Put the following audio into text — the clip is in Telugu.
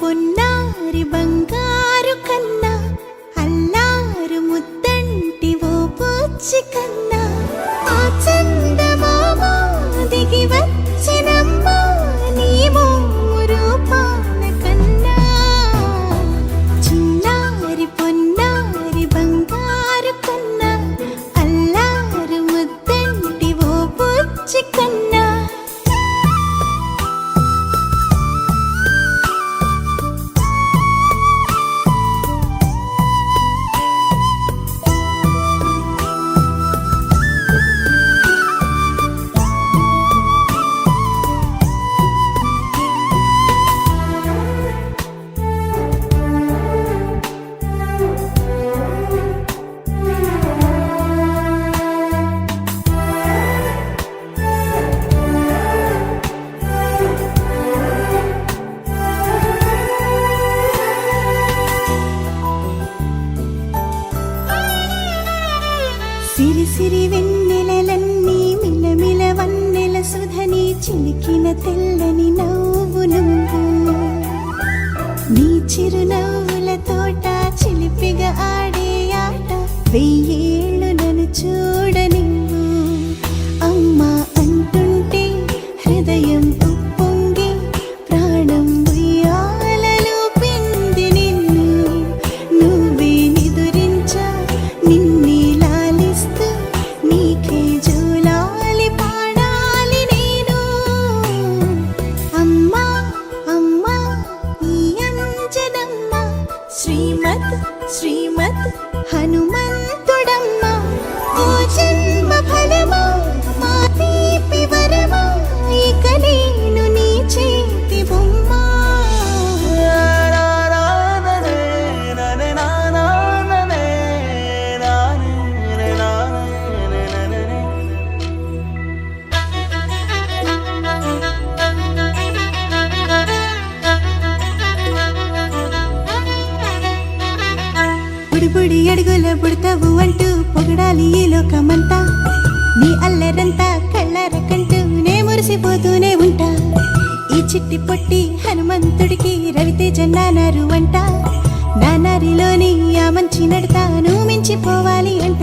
పొన్నారి బంగారు కన్నా అల్లారు ముద్దంటి ఓ పూచి కన్నా ఆ చందమామ దిగి వచ్చినమ్మా నీ రూపాన కన్నా చిన్నారి పొన్నారి బంగారు కన్నా అల్లారు ముద్దంటి ఓ పూచి కన్నా సిరి సిరి వెన్నెలలన్నీ మిలమిల వన్నెల సుధని చిలికిన తెల్లని నవ్వు నువ్వు నీ చిరునవ్వుల తోట చిలిపిగా ఆడే ఆట వెయ్యేళ్ళు నన్ను చూడ నువ్వు అమ్మా అంటుంటే హృదయం ఉప్పొంగి ప్రాణం ఉయ్యాలలో పిండి నిన్ను నువ్వే నిదురించా నిన్నే నీకే జూలాలి పాడాలి నేను అమ్మా అమ్మా ఈ అంజనమ్మ శ్రీమత్ శ్రీమత్ హనుమంతుడమ్మ ఓ జన్మ ఫలమా మా తీపి వరమా ఇక నేను నీ చేతి బొమ్మ బుడి అడుగుల బుడతావు అంటూ పొగడాలి ఈ లోకమంతా నీ అల్లరంతా కళ్ళరకంటూ నే మురిసిపోతూనే ఉంటా ఈ చిట్టి పొట్టి హనుమంతుడికి రవితేజ నానారు అంట నానారిలోని ఆ మంచి నడతా నువ్వు మించిపోవాలి అంట